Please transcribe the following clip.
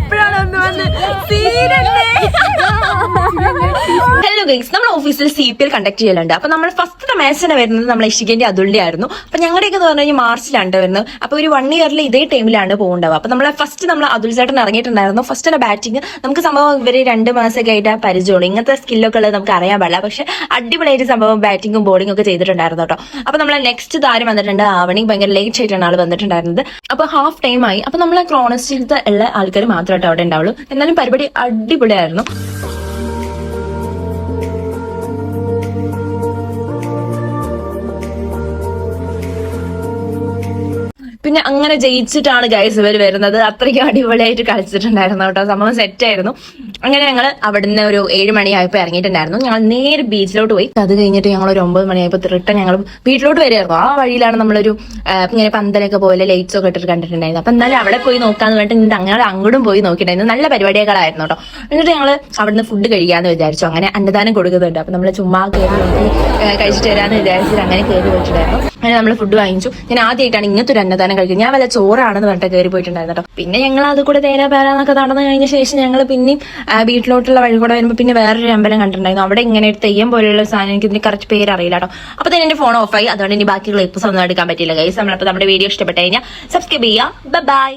ഇപ്പഴാണ് ഒന്ന് വന്ന് ഹലോ ഗൈസ്, നമ്മൾ ഓഫീസിൽ CPL കണ്ടക്ട് ചെയ്യലുണ്ട്. അപ്പൊ നമ്മൾ ഫസ്റ്റ് മാച്ചിന് വരുന്നത് നമ്മളെ ഇഷികന്റെ അതുലിന്റെ ആയിരുന്നു. അപ്പൊ ഞങ്ങളുടെയൊക്കെ എന്ന് പറഞ്ഞു കഴിഞ്ഞാൽ മാർച്ചിലാണ് വരുന്നത്. അപ്പൊ ഒരു 1 ഇയറിൽ ഇതേ ടൈമിലാണ് പോകുന്നുണ്ടാവുക. അപ്പൊ നമ്മളെ ഫസ്റ്റ് നമ്മൾ അതുൽ ചേട്ടൻ ഇറങ്ങിയിട്ടുണ്ടായിരുന്നു. ഫസ്റ്റ് ബാറ്റിംഗ് നമുക്ക് സംഭവം ഇവര് 2 മാസമൊക്കെ ആയിട്ട് പരിചയമുള്ളൂ. ഇങ്ങനത്തെ സ്കില്ലൊക്കെ ഉള്ളത് നമുക്ക് അറിയാൻ പാടില്ല. പക്ഷെ അടിപൊളിയായിട്ട് സംഭവം ബാറ്റിംഗും ബോളിംഗും ഒക്കെ ചെയ്തിട്ടുണ്ടായിരുന്നു കേട്ടോ. അപ്പൊ നമ്മളെ നെക്സ്റ്റ് താരം വന്നിട്ടുണ്ട് ആവണി. ഭയങ്കര ലേറ്റ് ആയിട്ടാണ് ആള് വന്നിട്ടുണ്ടായിരുന്നത്. അപ്പൊ ഹാഫ് ടൈം ആയി. അപ്പൊ നമ്മളെ ക്രോണസ്റ്റിലത്തെ ഉള്ള ആൾക്കാർ മാത്രമായിട്ട് അവിടെ ഉണ്ടാവുള്ളൂ. എന്നാലും പരിപാടി അടിപൊളിയായിരുന്നു. പിന്നെ അങ്ങനെ ജയിച്ചിട്ടാണ് ഗൈസ് ഇവർ വരുന്നത്. അത്രയ്ക്ക് അടിപൊളിയായിട്ട് കളിച്ചിട്ടുണ്ടായിരുന്നു കേട്ടോ. സംഭവം സെറ്റായിരുന്നു. അങ്ങനെ ഞങ്ങൾ അവിടുന്ന് ഒരു 7 മണിയായപ്പോൾ ഇറങ്ങിയിട്ടുണ്ടായിരുന്നു. ഞങ്ങൾ നേരെ ബീച്ചിലോട്ട് പോയി. അത് കഴിഞ്ഞിട്ട് ഞങ്ങൾ ഒരു 9 മണിയായപ്പോൾ റിട്ടേൺ ഞങ്ങൾ വീട്ടിലോട്ട് വരികയായിരുന്നു. ആ വഴിയിലാണ് നമ്മളൊരു ഇങ്ങനെ പന്തലൊക്കെ പോലെ ലൈറ്റ്സ് ഒക്കെ ഇട്ടിട്ട് കണ്ടിട്ടുണ്ടായിരുന്നു. അപ്പൊ എന്നാലും അവിടെ പോയി നോക്കാന്ന് പറഞ്ഞിട്ട് ഞങ്ങൾ അങ്ങോട്ടും പോയി നോക്കിയിട്ടുണ്ടായിരുന്നു. നല്ല പരിപാടികളായിരുന്നു കേട്ടോ. എന്നിട്ട് ഞങ്ങൾ അവിടുന്ന് ഫുഡ് കഴിക്കാന്ന് വിചാരിച്ചു. അങ്ങനെ അന്നദാനം കൊടുക്കുന്നുണ്ട്. അപ്പൊ നമ്മൾ ചുമ്മാ കയറി നോക്കി കഴിച്ചിട്ട് വരാന്ന് വിചാരിച്ചിട്ട് അങ്ങനെ കയറി പോയിട്ടുണ്ടായിരുന്നു. അങ്ങനെ നമ്മൾ ഫുഡ് വാങ്ങിച്ചു. ഞാൻ ആദ്യമായിട്ടാണ് ഇങ്ങനത്തെ ഒരു അന്നദാനം കഴിക്കുന്നത്. ഞാൻ വല്ല ചോറാണെന്ന് പറഞ്ഞിട്ട് കയറി പോയിട്ടുണ്ടായിരുന്നു കേട്ടോ. പിന്നെ ഞങ്ങൾ അത് കൂടെ തേരാ പേരാന്നൊക്കെ നടന്നു കഴിഞ്ഞ ശേഷം ഞങ്ങൾ പിന്നെയും വീട്ടിലോട്ടുള്ള വഴി കൂടെ വരുമ്പോൾ പിന്നെ വേറൊരു അമ്പലം കണ്ടിട്ടുണ്ടായിരുന്നു. അവിടെ ഇങ്ങനെ ഒരു തെയ്യം പോലെയുള്ള സാധനം, എനിക്ക് ഇതിന്റെ കറക്റ്റ് പേര് അറിയില്ല കേട്ടോ. അപ്പൊ തന്നെ എന്റെ ഫോൺ ഓഫായി. അതുകൊണ്ട് ഇനി ബാക്കി ക്ലിപ്സ് ഒന്നും എടുക്കാൻ പറ്റില്ല ഗൈസ്. നമ്മളപ്പോൾ നമ്മുടെ വീഡിയോ ഇഷ്ടപ്പെട്ട് കഴിഞ്ഞാൽ സബ്സ്ക്രൈബ് ചെയ്യുക. ബൈ.